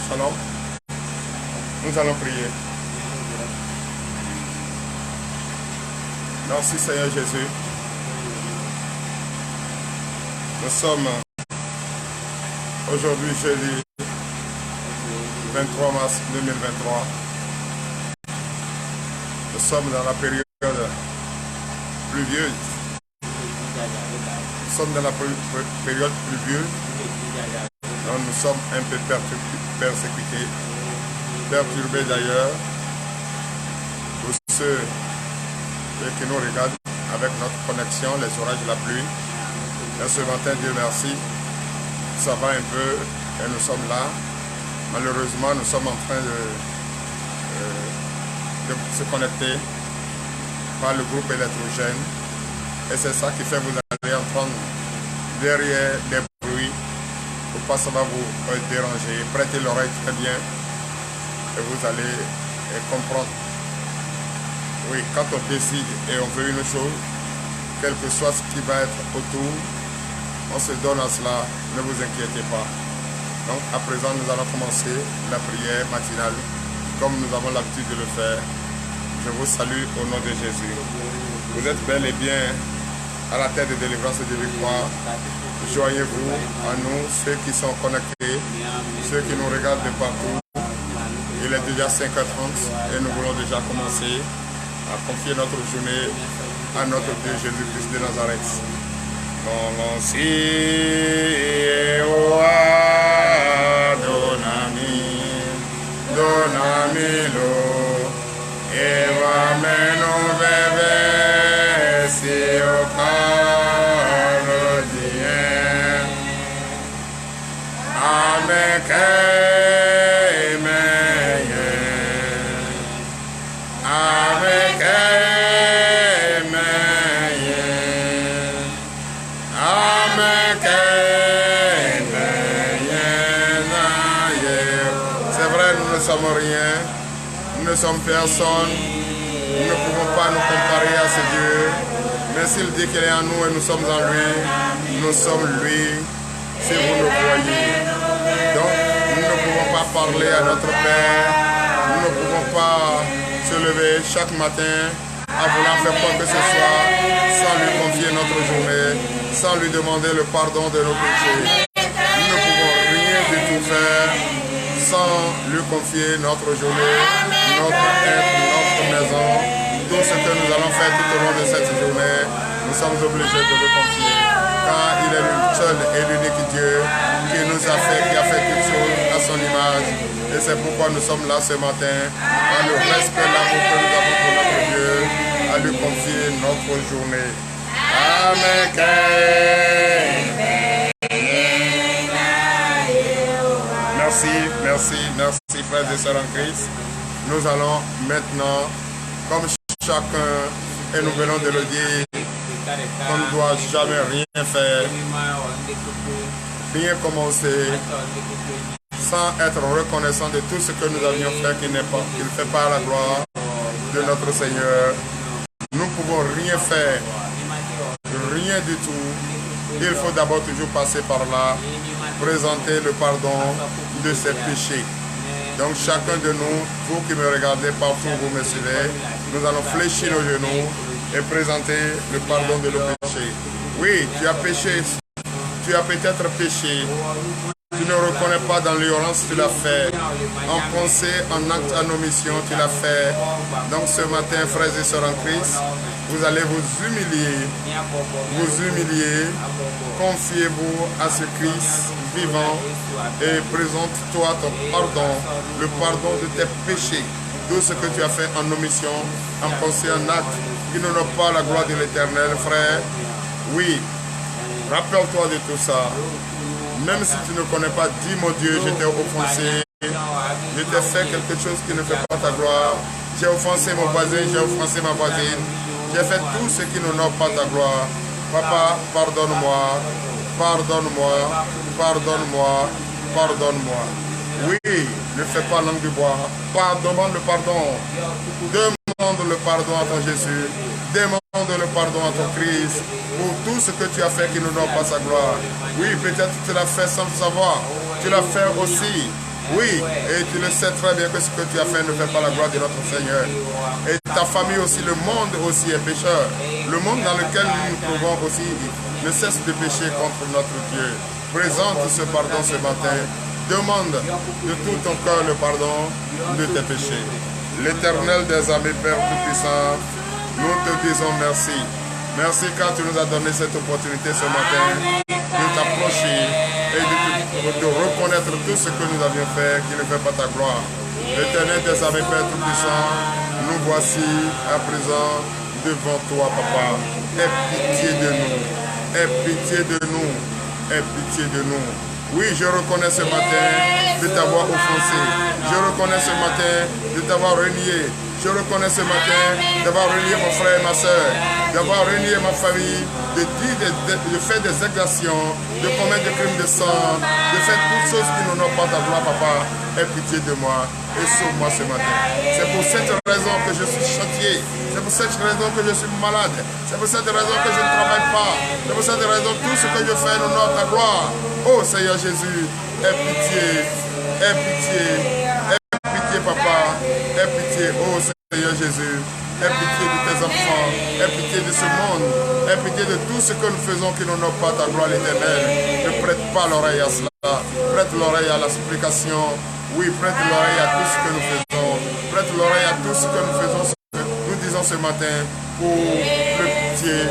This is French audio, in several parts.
Shalom. Nous allons prier. Merci Seigneur Jésus. Nous sommes aujourd'hui jeudi 23 mars 2023. Nous sommes dans la période pluvieuse. Nous sommes dans la période pluvieuse. Donc nous sommes un peu persécutés, perturbés d'ailleurs. Pour ceux qui nous regardent avec notre connexion, les orages de la pluie. Et ce matin, Dieu merci, ça va un peu et nous sommes là. Malheureusement, nous sommes en train de se connecter par le groupe électrogène. Et c'est ça qui fait que vous allez entendre derrière des bruits. Pour pas ça va vous déranger. Prêtez l'oreille très bien et vous allez comprendre. Oui, quand on décide et on veut une chose, quel que soit ce qui va être autour, on se donne à cela, ne vous inquiétez pas. Donc à présent, nous allons commencer la prière matinale, comme nous avons l'habitude de le faire. Je vous salue au nom de Jésus. Vous êtes bel et bien à la tête de délivrance et de victoire. Joignez-vous à nous, ceux qui sont connectés, ceux qui nous regardent de partout. Il est déjà 5h30 et nous voulons déjà commencer à confier notre journée à notre Dieu Jésus-Christ de Nazareth. Non, si donami lo eva meno bebe si o caro dien ameke rien, nous ne sommes personne, nous ne pouvons pas nous comparer à ce Dieu, mais s'il dit qu'il est en nous et nous sommes en lui, nous sommes lui, si vous le voyez. Donc, nous ne pouvons pas parler à notre Père, nous ne pouvons pas se lever chaque matin à vouloir faire quoi que ce soit, sans lui confier notre journée, sans lui demander le pardon de nos péchés. Nous ne pouvons rien du tout faire sans lui confier notre journée, notre être, notre maison, tout ce que nous allons faire tout au long de cette journée, nous sommes obligés de le confier. Car il est le seul et l'unique Dieu qui nous a fait, qui a fait toutes choses à son image. Et c'est pourquoi nous sommes là ce matin, dans le respect, l'amour que nous avons pour notre Dieu, à lui confier notre journée. Amen. Merci frères et sœurs en Christ. Nous allons maintenant, comme chacun, et nous venons de le dire, on ne doit jamais rien faire, rien commencer, sans être reconnaissant de tout ce que nous avions fait qui ne fait pas à la gloire de notre Seigneur. Nous ne pouvons rien faire, rien du tout. Il faut d'abord toujours passer par là, présenter le pardon de ses péchés. Donc chacun de nous, vous qui me regardez partout, vous me suivez, nous allons fléchir nos genoux et présenter le pardon de nos péchés. Oui, tu as péché, tu as peut-être péché, tu ne reconnais pas dans l'ignorance, tu l'as fait. En pensée, en acte, en omission, tu l'as fait. Donc ce matin, frères et sœurs en Christ, vous allez vous humilier, confiez-vous à ce Christ vivant et présente-toi ton pardon, le pardon de tes péchés, tout ce que tu as fait en omission, en pensée, en acte, qui n'honore pas la gloire de l'Éternel, frère. Oui, rappelle-toi de tout ça. Même si tu ne connais pas, dis mon Dieu, je t'ai offensé, je t'ai fait quelque chose qui ne fait pas ta gloire, j'ai offensé mon voisin, j'ai offensé ma voisine, j'ai fait tout ce qui n'honore pas ta gloire. Papa, pardonne-moi, pardonne-moi, pardonne-moi, pardonne-moi. Oui, ne fais pas langue du bois, demande le pardon, demande le pardon à ton Jésus, demande le pardon à ton Christ, pour tout ce que tu as fait qui n'honore pas sa gloire. Oui, peut-être tu l'as fait sans le savoir, tu l'as fait aussi Oui, et tu le sais très bien que ce que tu as fait ne fait pas la gloire de notre Seigneur. Et ta famille aussi, le monde aussi est pécheur. Le monde dans lequel nous nous trouvons aussi ne cesse de pécher contre notre Dieu. Présente ce pardon ce matin. Demande de tout ton cœur le pardon de tes péchés. L'Éternel des armées, Père Tout-Puissant, nous te disons merci. Merci car tu nous as donné cette opportunité ce matin de t'approcher et de reconnaître tout ce que nous avions fait qui ne fait pas ta gloire. L'Éternel des armées, Père Tout-Puissant, nous voici à présent devant toi, Papa. Aie pitié de nous. Aie pitié de nous. Aie pitié de nous. Oui, je reconnais ce matin de t'avoir offensé. Je reconnais ce matin de t'avoir renié. Je reconnais ce matin d'avoir renié mon frère et ma soeur, d'avoir renié ma famille, de faire des exactions, de commettre des crimes de sang, de faire toutes choses qui n'honorent pas ta gloire, Papa. Aie pitié de moi et sauve-moi ce matin. C'est pour cette raison que je suis châtié. C'est pour cette raison que je suis malade. C'est pour cette raison que je ne travaille pas. C'est pour cette raison que tout ce que je fais honore ta gloire. Oh Seigneur Jésus, aie pitié, aie pitié, aie pitié, Papa, aie pitié, oh Seigneur Jésus, aie pitié de tes enfants, aie pitié de ce monde, aie pitié de tout ce que nous faisons qui n'honore pas ta gloire éternelle. Ne prête pas l'oreille à cela, prête l'oreille à la supplication. Oui, prête l'oreille à tout ce que nous faisons, prête l'oreille à tout ce que nous faisons, nous disons ce matin, pour le pitié.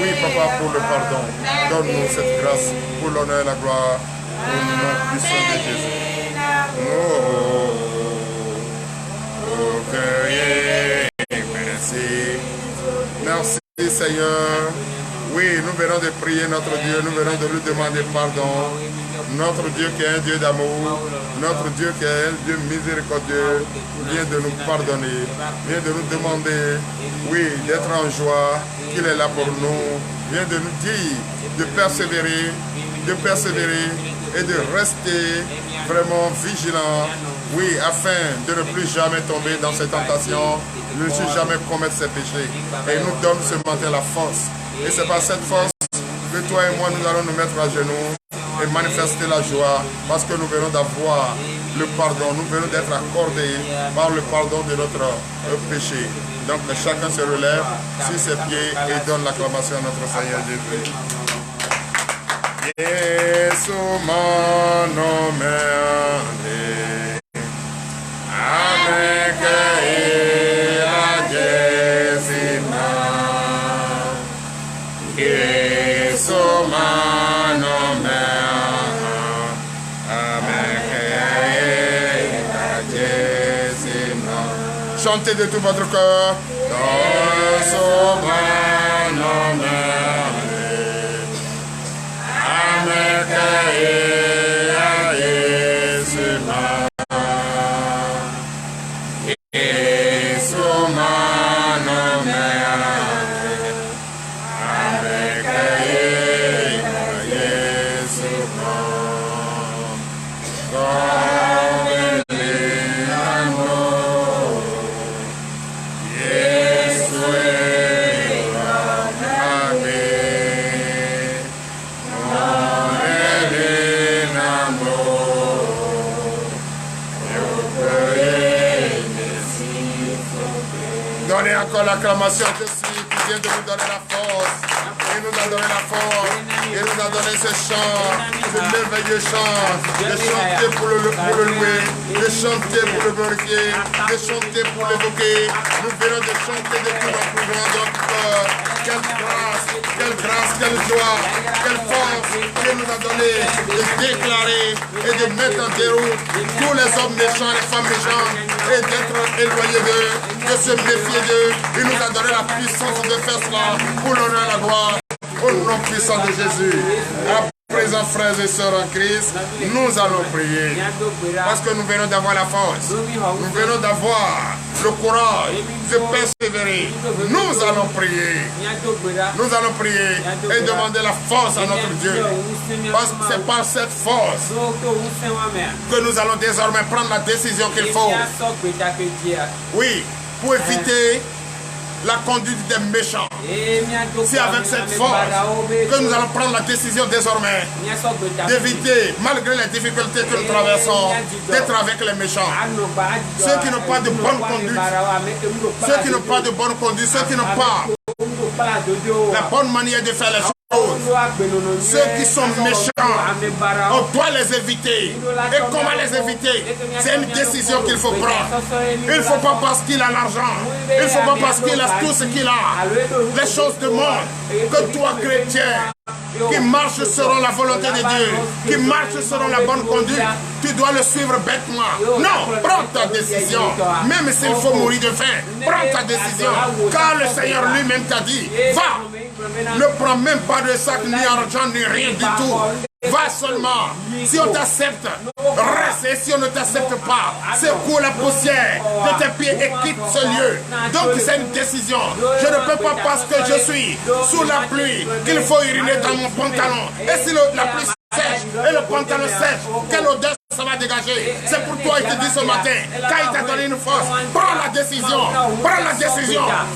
Oui, Papa, pour le pardon. Donne-nous cette grâce pour l'honneur et la gloire au nom puissant de Jésus. Merci. Merci, Seigneur. Oui, nous venons de prier notre Dieu, nous venons de lui demander pardon. Notre Dieu qui est un Dieu d'amour, notre Dieu qui est un Dieu miséricordieux, vient de nous pardonner, vient de nous demander, oui, d'être en joie, qu'il est là pour nous, vient de nous dire de persévérer et de rester vraiment vigilant, oui, afin de ne plus jamais tomber dans ces tentations, de ne plus jamais commettre ces péchés. Et nous donne ce matin la force. Et c'est par cette force que toi et moi, nous allons nous mettre à genoux et manifester la joie parce que nous venons d'avoir le pardon, nous venons d'être accordés par le pardon de notre péché. Donc chacun se relève sur ses pieds et donne l'acclamation à notre Seigneur Jésus. Yesu mano meande ameke ila jesina Yesu mano meande ameke ila jesina. Chantez de tout votre cœur. Yesu mano meande L'acclamation de celui qui vient de nous donner la force. Il nous a donné la force. Il nous a donné ce chant, ce merveilleux chant. De chanter pour le louer, de chanter pour le glorifier, de chanter pour l'évoquer. Nous venons de chanter de tout notre plus grand cœur. Quelle grâce, quelle joie, quelle force qu'il nous a donné de déclarer et de mettre en déroute tous les hommes méchants, les femmes méchantes, et d'être éloignés d'eux, de se méfier d'eux. Il nous a donné la puissance de faire cela pour l'honneur et la gloire au nom puissant de Jésus. À présent, frères et sœurs en Christ, nous allons prier parce que nous venons d'avoir la force, nous venons d'avoir le courage de persévérer. Nous allons prier et demander la force à notre Dieu, parce que c'est par cette force que nous allons désormais prendre la décision qu'il faut. Oui, pour éviter la conduite des méchants. C'est avec cette force que nous allons prendre la décision désormais d'éviter, malgré les difficultés que nous traversons, d'être avec les méchants. Ceux qui n'ont pas de bonne conduite, ceux qui n'ont pas de bonne conduite, ceux qui n'ont pas la bonne manière de faire les choses. Ceux qui sont méchants, on doit les éviter. Et comment les éviter? C'est une décision qu'il faut prendre. Il ne faut pas parce qu'il a l'argent, il ne faut pas parce qu'il a tout ce qu'il a, les choses du monde, que toi chrétien, qui marche selon la volonté de Dieu, qui marche selon la bonne conduite, tu dois le suivre bêtement. Non, prends ta décision. Même s'il faut mourir de faim, prends ta décision. Car le Seigneur lui-même t'a dit, va, ne prends même pas de sac, ni argent, ni rien du tout. Va seulement. Si on t'accepte, reste. Et si on ne t'accepte pas, secoue la poussière de tes pieds et quitte ce lieu. Donc c'est une décision. Je ne peux pas parce que je suis sous la pluie qu'il faut uriner dans mon pantalon. Et si la pluie sèche et le pantalon sèche, quelle odeur ça va dégager? C'est pour toi, il te dit ce matin, quand il t'a donné une force, prends la décision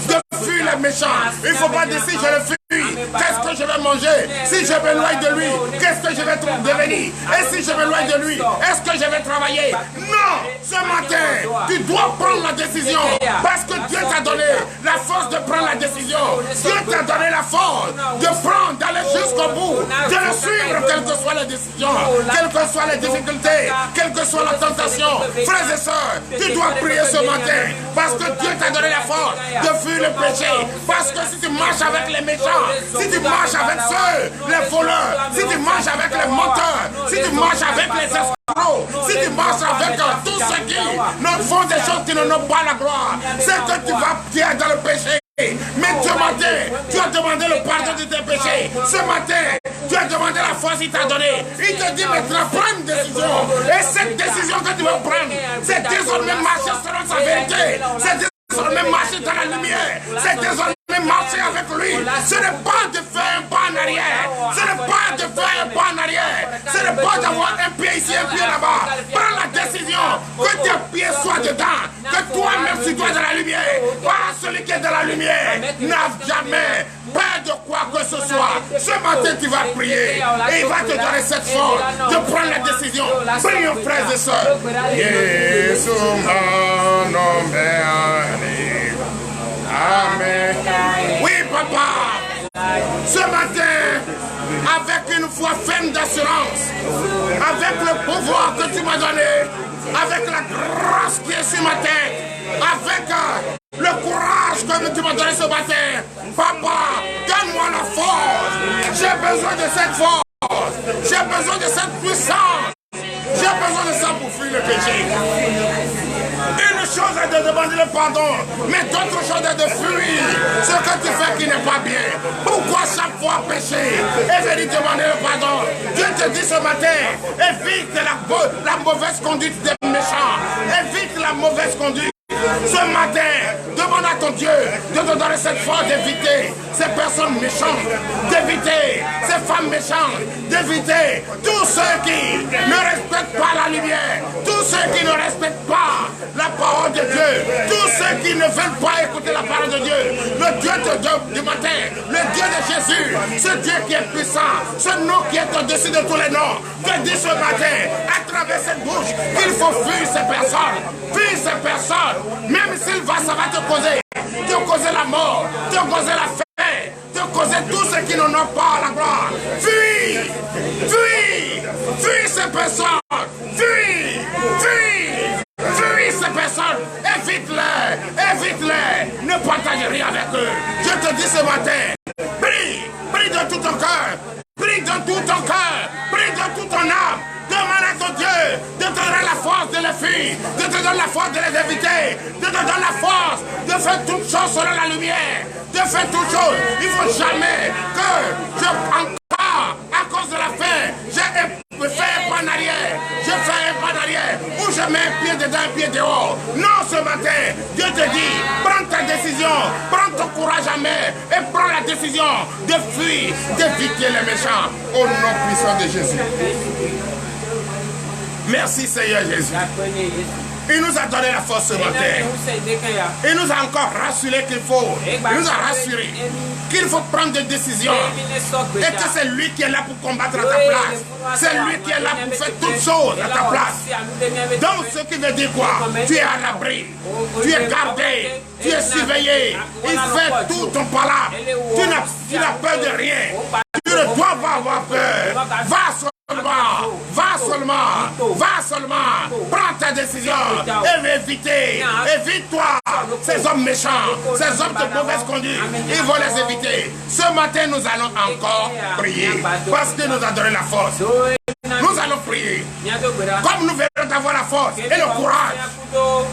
de fuir les méchants. Il ne faut pas dire si je le fuis, qu'est-ce que je vais manger? Si je m'éloigne de lui, qu'est-ce que je vais devenir? Et si je m'éloigne de lui, est-ce que je vais travailler? Non! Ce matin, tu dois prendre la décision parce que Dieu t'a donné la force de prendre la décision. Dieu t'a donné la force de prendre, d'aller jusqu'au bout, de le suivre, quelles que soient les décisions, quelles que soient les difficultés, quelle que soit la tentation. Frères et sœurs, tu dois prier ce matin parce que Dieu t'a donné la force de fuir le péché. Parce que si tu marches avec les méchants, si tu marches avec ceux, les voleurs, si tu marches avec les menteurs, si tu marches avec les escrocs, si tu marches avec tous ceux qui ne font des choses qui n'ont pas la gloire, c'est que tu vas pied dans le péché. Mais ce matin, tu as demandé le pardon de tes péchés. Ce matin, tu as demandé la force qu'il t'a donnée. Il te dit maintenant, prends une décision. Et cette décision que tu vas prendre, c'est désormais marcher selon sa vérité. C'est désormais marcher dans la lumière. C'est désormais marcher avec lui. Ce n'est pas de faire un pas en arrière. Ce n'est pas de faire un pas en arrière. Ce n'est pas d'avoir un pied ici, un pied là-bas. Prends la décision que tes pieds soient dedans. Que toi-même tu dois dans la lumière. Pas celui qui est dans la lumière n'a jamais peur de quoi que ce soit. Ce matin tu vas prier et il va te donner cette force de prendre la décision. Prions frères et sœurs. Amen. Oui, papa. Ce matin, avec une foi ferme d'assurance, avec le pouvoir que tu m'as donné, avec la grâce qui est sur ma tête, avec le courage que tu m'as donné ce matin, papa, donne-moi la force. J'ai besoin de cette force. J'ai besoin de cette puissance. J'ai besoin de ça pour fuir le péché. Une chose est de demander le pardon, mais d'autres choses est de fuir ce que tu fais qui n'est pas bien. Pourquoi chaque fois pécher et venir demander le pardon? Dieu te dit ce matin, évite la mauvaise conduite des méchants. Évite la mauvaise conduite. Ce matin, demande à ton Dieu de te donner cette force d'éviter ces personnes méchantes, d'éviter ces femmes méchantes, d'éviter tous ceux qui ne respectent pas la lumière, tous ceux qui ne respectent pas la parole de Dieu, tous ceux qui ne veulent pas écouter la parole de Dieu. Le Dieu du matin, le Dieu de Jésus, ce Dieu qui est puissant, ce nom qui est au-dessus de tous les noms, te dit ce matin, à travers cette bouche, qu'il faut fuir ces personnes, fuir ces personnes. Même s'il va, ça va te causer la mort, te causer la faim, te causer tout ce qui n'en ont pas la gloire. Fuis, fuis, fuis ces personnes, fuis, fuis, fuis ces personnes, évite-les, évite-les, ne partage rien avec eux. Je te dis ce matin, prie, prie de tout ton cœur, prie de tout ton cœur, prie de toute ton âme. Demande à ton Dieu de te donner la force de les fuir, de te donner la force de les éviter, de te donner la force de faire toutes choses selon la lumière, de faire toutes choses. Il ne faut jamais que encore, à cause de la faim, je fais un pas en arrière, je fais un pas en arrière, ou je mets un pied dedans, un pied dehors. Non, ce matin, Dieu te dit, prends ta décision, prends ton courage à main et prends la décision de fuir, d'éviter les méchants. Au nom puissant de Jésus. Merci Seigneur Jésus. Il nous a donné la force ce matin. Il nous a encore rassuré qu'il faut. Il nous a rassuré qu'il faut prendre des décisions. Et que c'est lui qui est là pour combattre à ta place. C'est lui qui est là pour faire toutes choses à ta place. Donc ce qui veut dire quoi? Tu es à l'abri. Tu es gardé. Tu es surveillé. Il fait tout ton palabre. Tu n'as peur de rien. Tu ne dois pas avoir peur. Va seulement, prends ta décision et évite-toi ces hommes méchants, ces hommes de mauvaise conduite, il faut les éviter. Ce matin, nous allons encore prier parce que nous a donné la force. Nous allons prier. Comme nous venons d'avoir la force et le courage,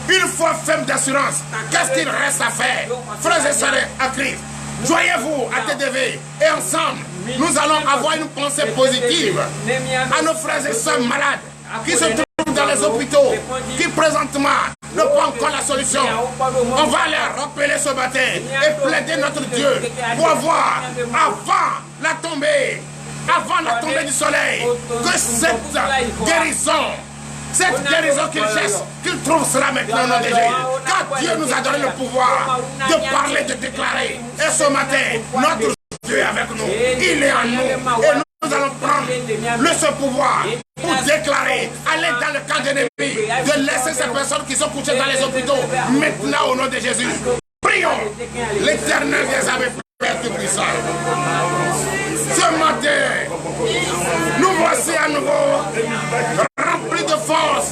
une fois ferme d'assurance, qu'est-ce qu'il reste à faire? Frères et sœurs à Christ, joignez-vous à TDV et ensemble, nous allons avoir une pensée positive à nos frères et sœurs malades qui se trouvent dans les hôpitaux, qui présentement n'ont pas encore la solution. On va les rappeler ce matin et plaider notre Dieu pour avoir, avant la tombée du soleil, que cette guérison qu'il cherche, qu'il trouve cela maintenant au nom de Jésus. Car Dieu nous a donné le pouvoir de parler, de déclarer. Et ce matin, notre Dieu est avec nous. Il est en nous. Et nous allons prendre ce pouvoir pour déclarer, aller dans le camp d'ennemis, de laisser ces personnes qui sont couchées dans les hôpitaux. Maintenant, au nom de Jésus, prions l'Éternel des armées, Père Tout-Puissant. Ce matin, nous voici à nouveau remplis de force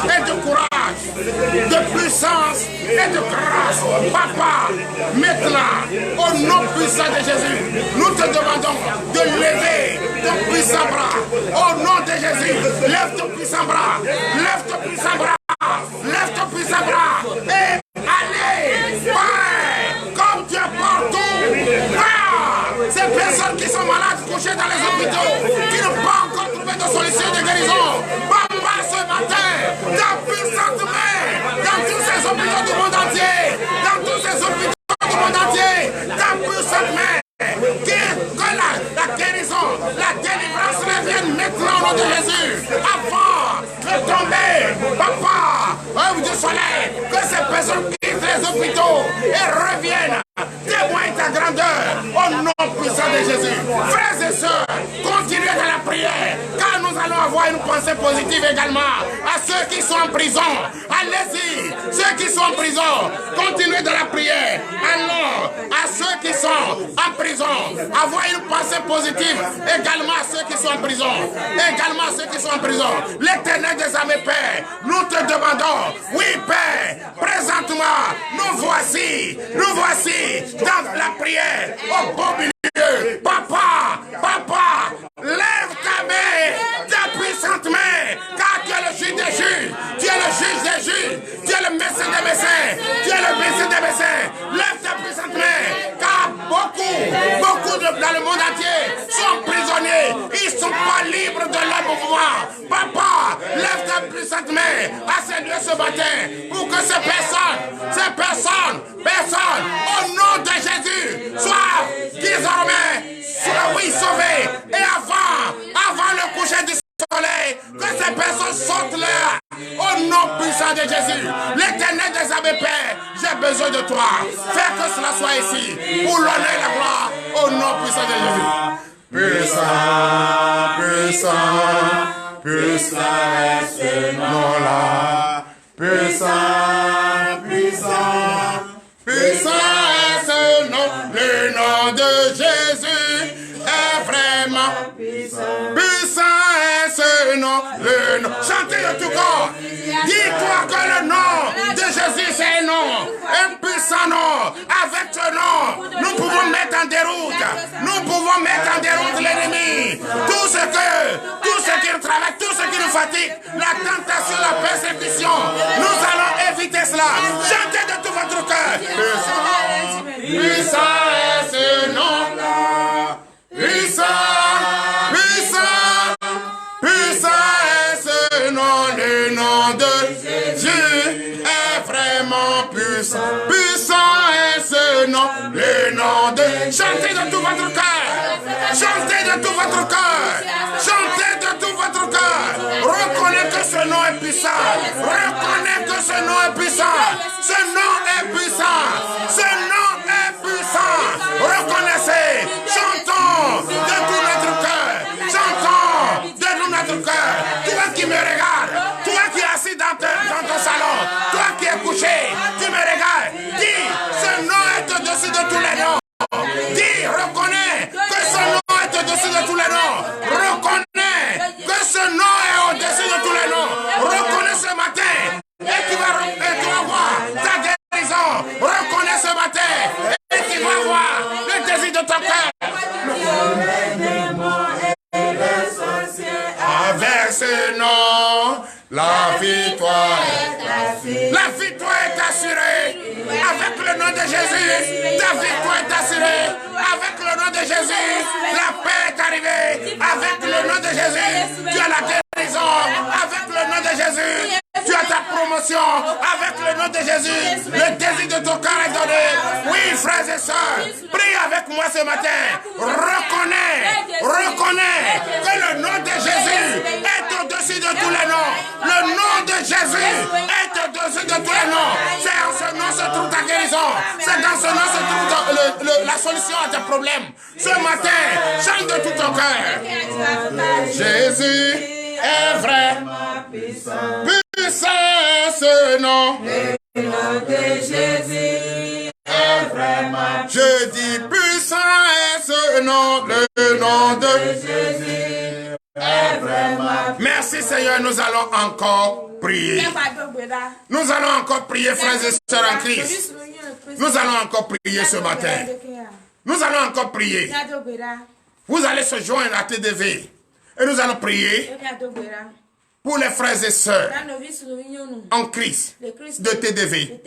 et de courage, de puissance et de grâce. Papa, maintenant, au nom puissant de Jésus, nous te demandons de lever ton puissant bras. Au nom de Jésus, lève ton puissant bras, lève ton puissant bras, lève ton puissant bras et allez, Père, comme tu es partout, Père, ces personnes qui sont malades, couchées dans les hôpitaux, qui n'ont pas encore trouvé de solution de guérison, Papa, ce matin, ta puissante main, dans tous ces hôpitaux du monde entier, dans tous ces hôpitaux du monde entier, ta puissante main, que la guérison, la délivrance revienne maintenant au nom de Jésus, avant de tomber, Papa, du soleil, que ces personnes quittent les hôpitaux et reviennent témoignent ta grandeur au nom puissant de Jésus. Frères et sœurs, continuez dans la prière, car nous allons avoir une pensée positive également à ceux qui sont en prison. Allez-y, ceux qui sont en prison, continuez dans la prière. Allons à ceux qui sont en prison, avoir une pensée positive également à ceux qui sont en prison. Également à ceux qui sont en prison. L'Éternel des armées, Père, nous te demandons, oui Père, présentement, nous voici dans la prière au beau milieu. Papa, lève ta main, ta puissante main, car tu es le juge des juges, tu es le juge des juges, tu es le médecin des médecins, tu es le médecin des médecins. Lève ta puissante main, car beaucoup dans le monde entier sont prisonniers, ils ne sont pas libres de leur pouvoir. Papa, lève ta puissante main à ces lieux ce matin, pour que ces personnes, au nom de Jésus, soient désormais sauvées. Et avant le coucher du soleil, que ces personnes sortent là, au nom puissant de Jésus. L'Éternel des armées, Père, j'ai besoin de toi. Fais que cela soit ici, pour l'honneur et la gloire, au nom puissant de Jésus. Puissant est ce nom-là. Puissant est ce nom, le nom de Jésus est vraiment puissant est ce nom, le nom. Chantez de tout corps. Dis-toi que le nom de Jésus c'est un nom, un puissant nom. Avec ce nom, nous pouvons mettre en déroute, l'ennemi. Tout ce qui nous travaille, tout ce qui nous fatigue, la tentation, la persécution, nous allons éviter cela. Chantez de tout votre cœur. Puissant est ce nom-là. Puissant est ce nom, le nom de Jésus est vraiment puissant. Puissant est ce nom, le nom de... Chantez de tout votre cœur. Chantez de tout votre cœur. Chantez de tout votre cœur. Reconnaissez que ce nom est puissant. puissant. Reconnais que ce nom est puissant. Ce nom est puissant. Ce nom est puissant. Reconnaissez. Chantons de tout notre cœur. Chantons de tout notre cœur. Toi qui me regardes, toi qui es assis dans ton salon, toi qui es couché, tu me regardes. Dis, ce nom est au-dessus de tous les noms. Dis, reconnais que ce nom est au-dessus de tous les noms. Reconnais que ce nom est au-dessus de tous les noms. Reconnais ce matin et tu vas voir ta guérison. Reconnais ce matin et tu vas voir le désir de ton cœur. Avec ce nom, la victoire est assurée. Avec le nom de Jésus, ta victoire est assurée. Avec le nom de Jésus, la paix est arrivée. Avec le nom de Jésus, tu as la guérison. Avec le nom de Jésus, tu as ta promotion. Avec le nom de Jésus, le désir de ton cœur est donné. Oui, frères et sœurs, prie avec moi ce matin. Reconnais que le nom de Jésus est au-dessus de tous les noms. Le nom de Jésus est au-dessus de tous les noms. C'est en ce nom se trouve ta guérison. C'est dans ce nom se trouve la solution à tes problèmes. Ce matin, chante de tout ton cœur. Jésus est vrai. Puissant ce nom. Le nom de Jésus est vraiment. Je dis puissant est ce nom. Le nom de Jésus est vraiment. Merci Seigneur, nous allons encore prier. Nous allons encore prier, frères et sœurs en Christ. Nous allons encore prier ce matin. Nous allons encore prier. Vous allez se joindre à TDV. Et nous allons prier pour les frères et sœurs en Christ de TDV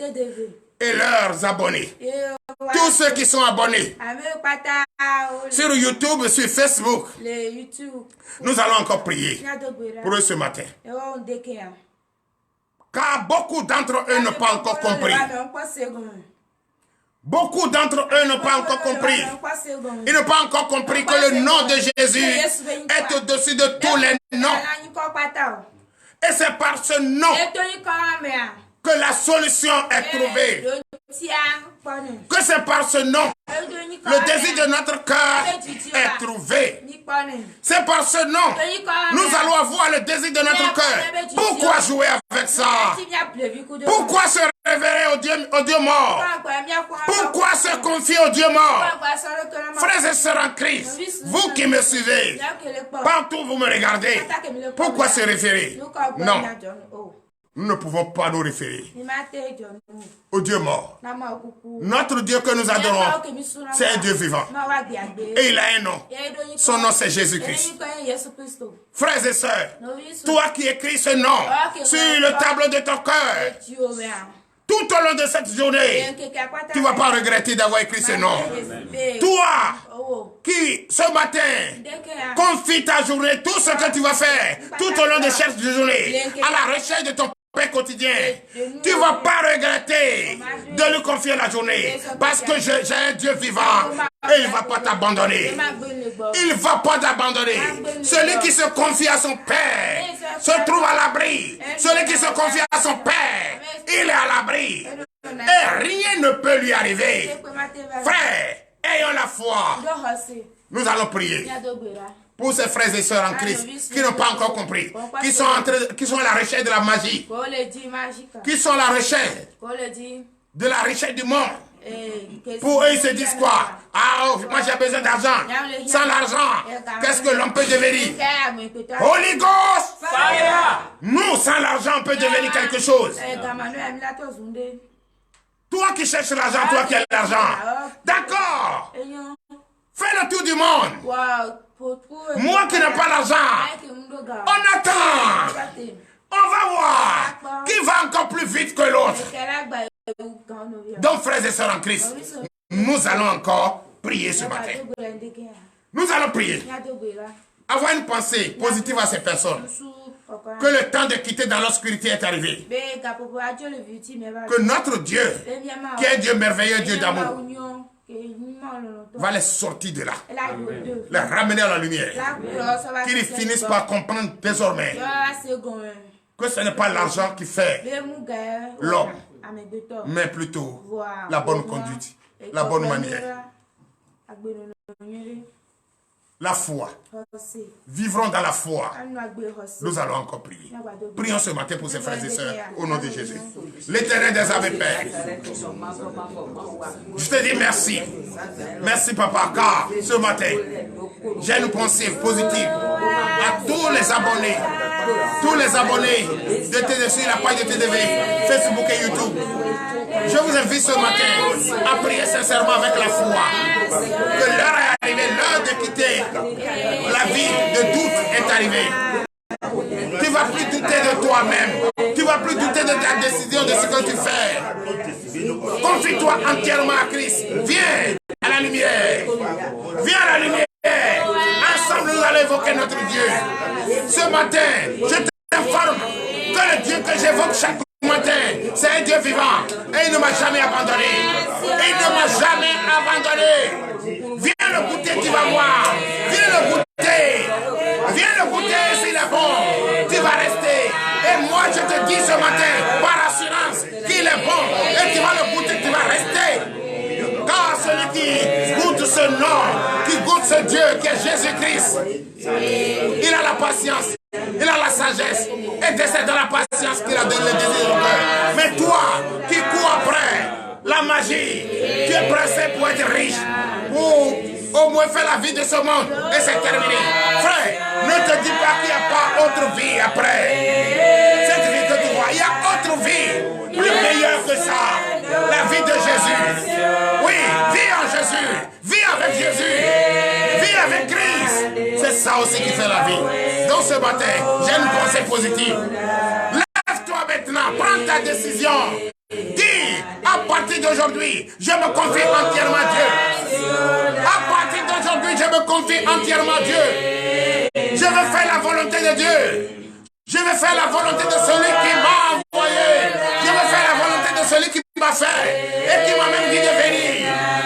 et leurs abonnés. Tous ceux qui sont abonnés sur YouTube, sur Facebook. Nous allons encore prier pour eux ce matin. Car beaucoup d'entre eux n'ont pas encore compris. Beaucoup d'entre eux n'ont pas encore compris. Ils n'ont pas encore compris que le nom de Jésus est au-dessus de tous les noms. Et c'est par ce nom que la solution est trouvée. Que c'est par ce nom le désir de notre cœur est trouvé. C'est par ce nom nous allons avoir le désir de notre cœur. Pourquoi jouer avec ça? Pourquoi se révérer au Dieu mort? Pourquoi se confier au Dieu mort? Frères et sœurs en Christ, vous qui me suivez, partout où vous me regardez, pourquoi se référer? Non. Nous ne pouvons pas nous référer au Dieu mort. Notre Dieu que nous adorons, c'est un Dieu vivant. Et il a un nom. Son nom, c'est Jésus-Christ. Frères et sœurs, toi qui écris ce nom sur le tableau de ton cœur, tout au long de cette journée, tu ne vas pas regretter d'avoir écrit ce nom. Toi qui, ce matin, confie ta journée, tout ce que tu vas faire, tout au long de cette journée, à la recherche de ton paix quotidien, tu ne vas pas regretter de lui confier la journée, parce que j'ai un Dieu vivant et il ne va pas t'abandonner. Il ne va pas t'abandonner. Celui qui se confie à son Père se trouve à l'abri. Celui qui se confie à son Père, il est à l'abri. Et rien ne peut lui arriver. Frère, ayons la foi. Nous allons prier pour ces frères et sœurs en Christ qui n'ont pas encore compris, qui sont à la recherche de la magie, qui sont à la recherche de la richesse du monde. Pour eux, ils se disent quoi? Ah, moi j'ai besoin d'argent. Sans l'argent, qu'est-ce que l'on peut devenir? Holy Ghost! Nous, sans l'argent, on peut devenir quelque chose. Toi qui cherches l'argent, toi qui as l'argent. D'accord. Fais le tour du monde. Moi qui n'ai pas l'argent, on attend. On va voir qui va encore plus vite que l'autre. Donc, frères et sœurs en Christ, nous allons encore prier ce matin. Nous allons prier. Avoir une pensée positive à ces personnes. Que le temps de quitter dans l'obscurité est arrivé. Que notre Dieu, qui est Dieu merveilleux, Dieu d'amour, va les sortir de là, les ramener à la lumière, qu'ils finissent par comprendre désormais Que ce n'est pas l'argent qui fait l'homme, mais plutôt la bonne conduite, la bonne manière. La foi. Vivrons dans la foi. Nous allons encore prier. Prions ce matin pour ces frères et sœurs au nom de Jésus. L'Éternel des âmes et Père, je te dis merci. Merci papa, car ce matin, j'ai une pensée positive à tous les abonnés. Tous les abonnés de TDV sur la page de TDV, Facebook et YouTube. Je vous invite ce matin à prier sincèrement avec la foi. Que l'heure est arrivée, l'heure de quitter la vie de doute est arrivée. Tu ne vas plus douter de toi-même. Tu ne vas plus douter de ta décision, de ce que tu fais. Confie-toi entièrement à Christ. Viens à la lumière. Viens à la lumière. Ensemble, nous allons évoquer notre Dieu. Ce matin, je t'informe que le Dieu que j'évoque chaque matin, c'est un Dieu vivant. Et il ne m'a jamais abandonné. Il ne m'a jamais abandonné. Viens le goûter, tu vas voir. Viens le goûter. Viens le goûter s'il est bon. Tu vas rester. Et moi, je te dis ce matin, par assurance, qu'il est bon. Et tu vas le goûter, tu vas rester. Car celui qui goûte ce nom, qui goûte ce Dieu qui est Jésus-Christ, il a la patience, il a la sagesse, et c'est dans la patience qu'il a donné le désir au cœur. Mais toi, qui cours après la magie, tu es pressé pour être riche, ou au moins faire la vie de ce monde, et c'est terminé. Frère, ne te dis pas qu'il n'y a pas autre vie après. Cette vie que tu vois, il y a autre vie, plus meilleure que ça. La vie de Jésus. Oui, vis en Jésus. Vis avec Jésus. Vis avec Christ. C'est ça aussi qui fait la vie. Donc ce matin, j'ai une pensée positive. Lève-toi maintenant. Prends ta décision. Dis, à partir d'aujourd'hui, je me confie entièrement à Dieu. À partir d'aujourd'hui, je me confie entièrement à Dieu. Je veux faire la volonté de Dieu. Je vais faire la volonté de celui qui m'a envoyé. Je vais faire la volonté de celui qui m'a fait et qui m'a même dit de venir.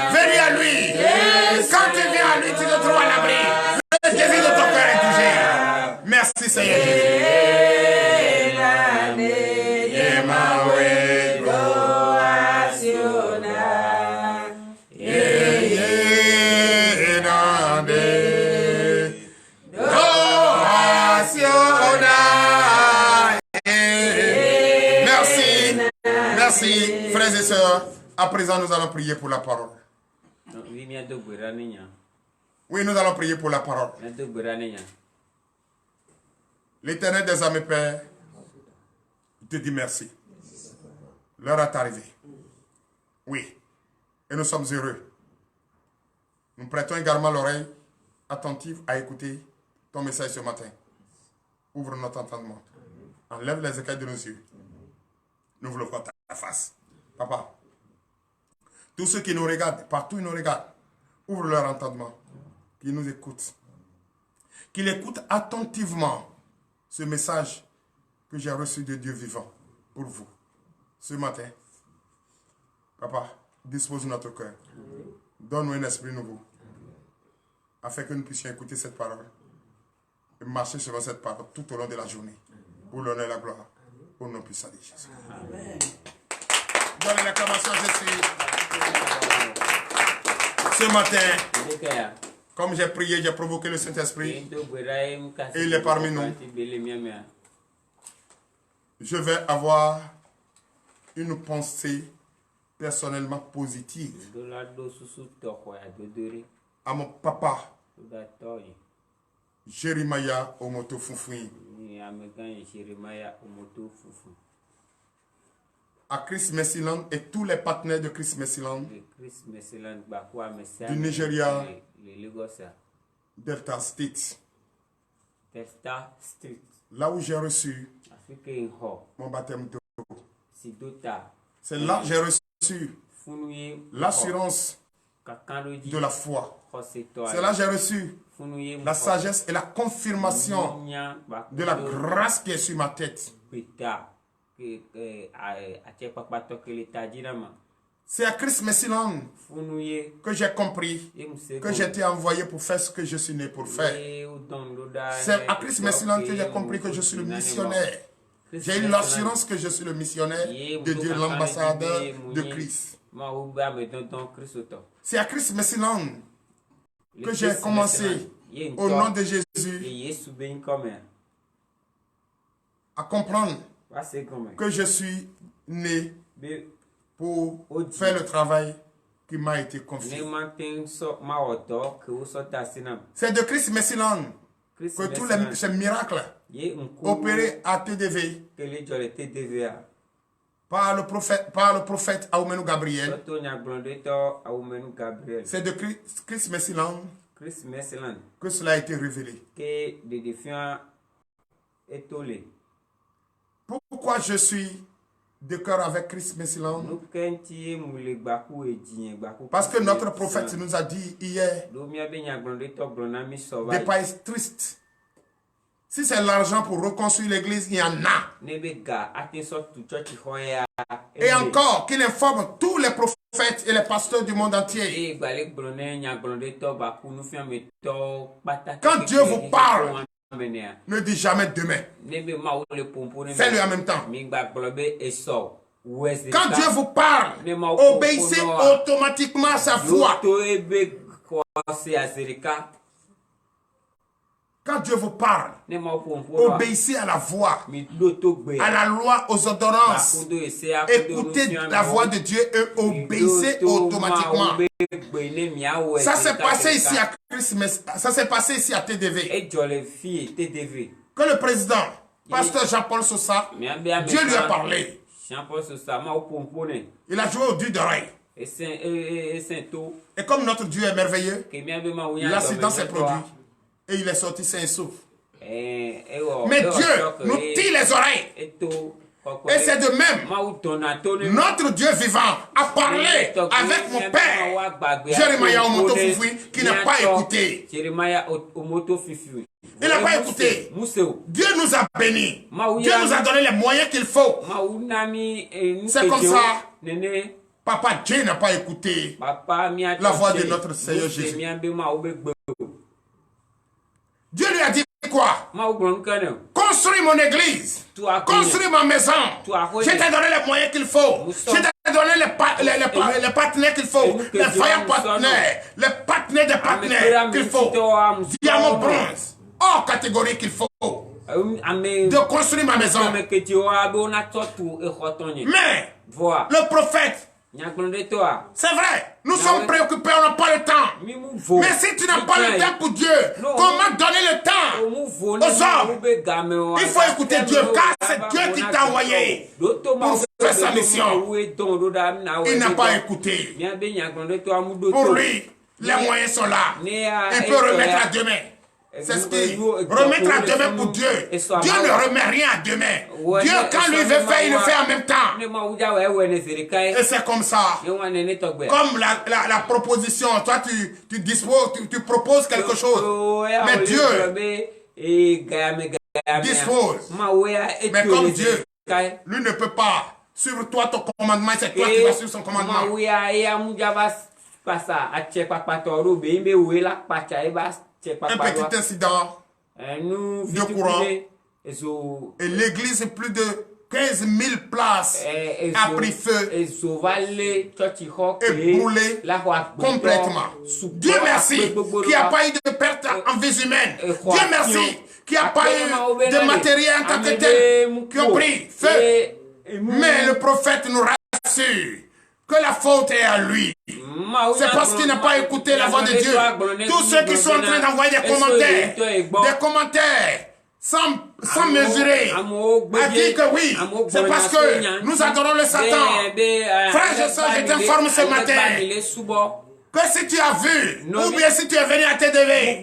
Venez à lui. Quand tu viens à lui, tu te trouves à l'abri. Le désir de ton cœur est touché. Merci Seigneur Jésus. Merci, frères et sœurs. À présent, nous allons prier pour la parole. Oui, nous allons prier pour la parole. L'Éternel des âmes et Père, je te dis merci. L'heure est arrivée. Oui. Et nous sommes heureux. Nous prêtons également l'oreille attentive à écouter ton message ce matin. Ouvre notre entendement. Enlève les écailles de nos yeux. Nous voulons voir ta face. Papa, tous ceux qui nous regardent, partout ils nous regardent, ouvre leur entendement, qu'ils nous écoutent. Qu'ils écoutent attentivement ce message que j'ai reçu de Dieu vivant pour vous. Ce matin, Papa, dispose notre cœur. Donne-nous un esprit nouveau, afin que nous puissions écouter cette parole et marcher selon cette parole tout au long de la journée, pour l'honneur et la gloire. Au nom puissant de Jésus. Amen. Donne l'acclamation à Jésus. Ce matin, comme j'ai prié, j'ai provoqué le Saint-Esprit. Et il est parmi nous. Je vais avoir une pensée personnellement positive à mon papa, Jérémia Omoto Foufoui. À Chris Messiland et tous les partenaires de Chris Messiland du Nigeria, Delta State, là où j'ai reçu mon baptême d'eau. C'est là que j'ai reçu l'assurance de la foi. C'est là que j'ai reçu la sagesse et la confirmation de la grâce qui est sur ma tête. C'est à Christ Messiland que j'ai compris que j'étais envoyé pour faire ce que je suis né pour faire. C'est à Christ Messiland que j'ai compris que je suis le missionnaire J'ai eu l'assurance que je suis le missionnaire de Dieu, l'ambassadeur de Christ. C'est à Christ Messiland que j'ai commencé, au nom de Jésus, à comprendre que je suis né pour faire le travail qui m'a été confié. C'est de Christ Messiland que tous ces miracles opérés à TDV par le prophète Aoumenu Gabriel. C'est de Christ Messiland que cela a été révélé. Pourquoi je suis de cœur avec Christ Messiland? Parce que notre prophète nous a dit hier des pays tristes. Si c'est l'argent pour reconstruire l'église, il y en a. Et encore, qu'il informe tous les prophètes et les pasteurs du monde entier. Quand Dieu vous parle, ne dis jamais demain. Fais-le en même temps. Quand Dieu vous parle, obéissez automatiquement à sa voix. Quand Dieu vous parle, obéissez à la voix, à la loi, aux ordonnances. Écoutez la voix de Dieu et obéissez automatiquement. Ça s'est passé ici à Christmas, ça s'est passé ici à TDV. Que le président, pasteur Jean-Paul Sosa, Dieu lui a parlé. Il a joué au dur d'oreille. Et comme notre Dieu est merveilleux, l'accident s'est produit. Et il est sorti sain et sauf. Mais Dieu nous tire les oreilles. Et c'est de même. Notre Dieu vivant a parlé avec mon père, Jérémie Omoto Fufui, qui n'a pas écouté. Il n'a pas écouté. Dieu nous a bénis. Dieu nous a donné les moyens qu'il faut. C'est comme ça. Papa Dieu n'a pas écouté la voix de notre Seigneur Jésus. Dieu lui a dit quoi? Construis mon église. Construis ma maison. Je t'ai donné les moyens qu'il faut. Je t'ai donné les partenaires qu'il faut. Les vaillants partenaires. Les partenaires des partenaires qu'il faut. Diamant bronze. Hors catégorie qu'il faut. De construire ma maison. Mais le prophète, c'est vrai, nous sommes préoccupés, on n'a pas le temps. Mais si tu n'as pas le temps pour Dieu, comment donner le temps aux hommes? Il faut écouter Dieu, car c'est Dieu qui t'a envoyé pour faire sa mission. Il n'a pas écouté. Pour lui, les moyens sont là. Il peut remettre à demain. C'est ce qui remettre à demain pour Dieu. Dieu ne remet rien à demain. Dieu, quand lui veut faire, il le fait en même temps. Et c'est comme ça. Comme la proposition, toi tu disposes, tu proposes quelque chose. Mais Dieu dispose. Mais comme Dieu, lui ne peut pas suivre toi ton commandement, c'est toi qui vas suivre son commandement. Un petit incident de courant et l'église, plus de 15 000 places a pris feu et brûlé complètement. Dieu merci qu'il n'y a pas eu de perte en vies humaines. Dieu merci qu'il n'y a pas eu de matériel en tant que tel qui ont pris feu. Mais le prophète nous rassure que la faute est à lui. C'est parce qu'il n'a pas écouté la voix de Dieu. Tous ceux qui sont en train d'envoyer des commentaires sans mesurer, a dit que oui, c'est parce que nous adorons le Satan. Frère et sœurs, je t'informe ce matin que si tu as vu, ou bien si tu es venu à TDV,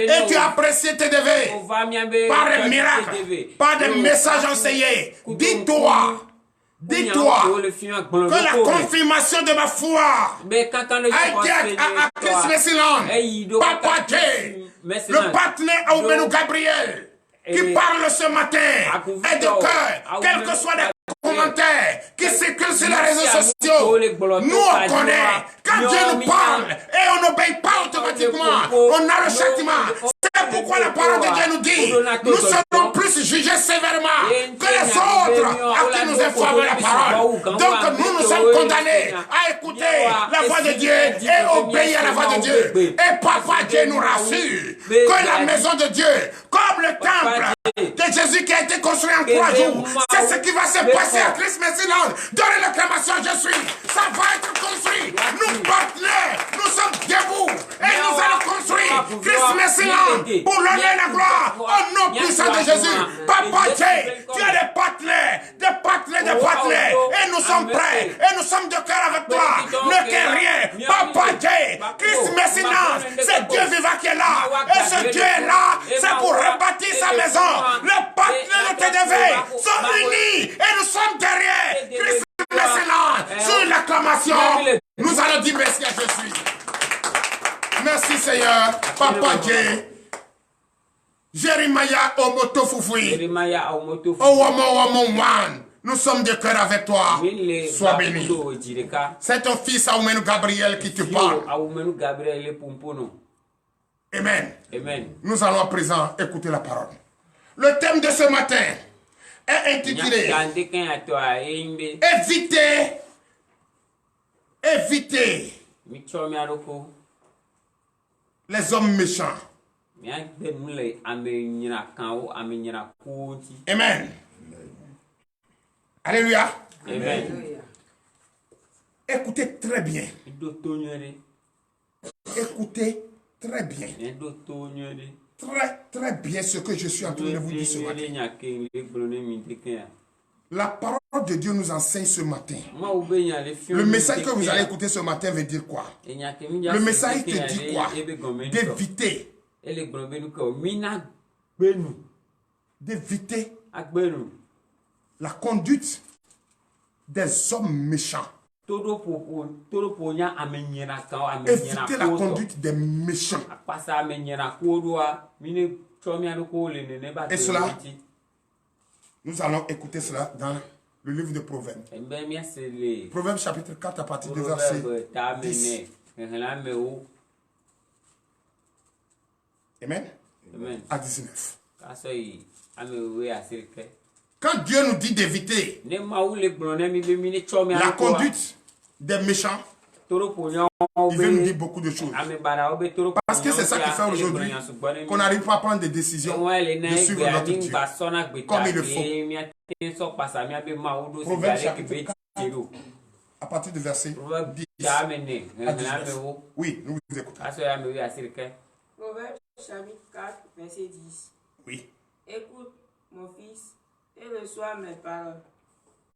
et tu as apprécié TDV par des miracles, par des messages enseignés, dis-toi que la confirmation de ma foi a été à Christ Messiland, Papa Dieu, le partenaire Aoumenu Gabriel, qui parle ce matin, et de cœur, quel que soit les commentaires qui circulent sur les réseaux sociaux, nous on connaît, quand Dieu nous parle et on n'obéit pas automatiquement, on a le châtiment. C'est pourquoi la parole de Dieu nous dit, nous serons plus jugés sévèrement que les autres à qui nous informe la parole. Donc nous sommes condamnés à écouter la voix de Dieu et obéir à la voix de Dieu. Et Papa Dieu nous rassure que la maison de Dieu, comme le temple de Jésus qui a été construit en 3 jours, c'est ce qui va se passer à Christ Messyland. Donnez l'acclamation, je suis. Ça va être construit. Nous partenaires, nous sommes debout et nous allons construire Christ Messyland pour l'honneur et la gloire au nom puissant de Jésus. Papa Dieu, tu as des partenaires, et nous sommes prêts et nous sommes de cœur avec toi. Ne qu'est rien. Papa Dieu, Christ Messyland, c'est Dieu vivant qui est là. Et ce Dieu est là, c'est pour rebâtir sa maison. Les partenaires de TDV sont unis et nous sommes derrière Christ Messyland. Sur l'acclamation, nous allons dire merci à Jésus. Merci Seigneur, Papa Dieu. Jérémia Omoto Foufoui. Nous sommes de cœur avec toi. Sois béni. C'est ton fils Aoumenu Gabriel qui te parle. Amen. Amen. Nous allons à présent écouter la parole. Le thème de ce matin est intitulé Évitez les hommes méchants. Amen. Alléluia. Amen. Écoutez très bien. Écoutez très bien. Très bien ce que je suis en train de vous dire ce matin. La parole de Dieu nous enseigne ce matin. Le message que vous allez écouter ce matin veut dire quoi? Le message te dit quoi? D'éviter. D'éviter la conduite des hommes méchants. Éviter la conduite des méchants. Et cela, nous allons écouter cela dans le livre de Proverbes. Proverbes chapitre 4 à partir du verset 10. Amen. À 19. Quand Dieu nous dit d'éviter la conduite des méchants, il veut nous dire beaucoup de choses. Parce que c'est ça qui fait aujourd'hui qu'on n'arrive pas à prendre des décisions de suivre notre Dieu comme il le faut. Proverbes chapitre 4 à partir du verset 10 à 19. Oui, nous vous écoutons. Proverbes chapitre 4 verset 10. Oui. Écoute mon fils et reçois mes paroles,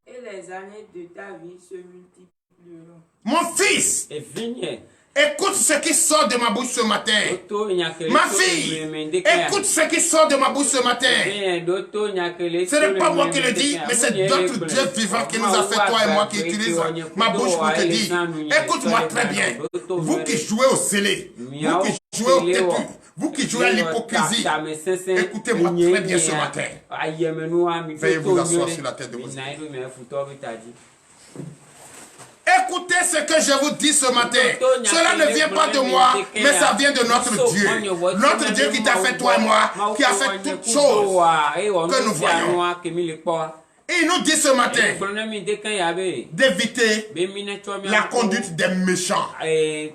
et les années de ta vie se multiplieront. Mon fils, écoute ce qui sort de ma bouche ce matin. Ma fille, écoute ce qui sort de ma bouche ce matin. Ce n'est pas moi qui le dis, mais c'est d'autres Dieu vivant qui nous a fait, toi et moi, qui utilise ma bouche pour te dire. Écoute-moi très bien. Vous qui jouez au zélé, vous qui jouez au têtu, vous qui jouez à l'hypocrisie, écoutez-moi très bien ce matin. Veuillez vous asseoir sur la tête de vos épaules. Écoutez ce que je vous dis ce matin. Cela ne vient pas de moi, mais ça vient de notre Dieu. Notre Dieu qui t'a fait toi et moi, qui a fait toutes choses que nous voyons. Et il nous dit ce matin d'éviter la conduite des méchants. Et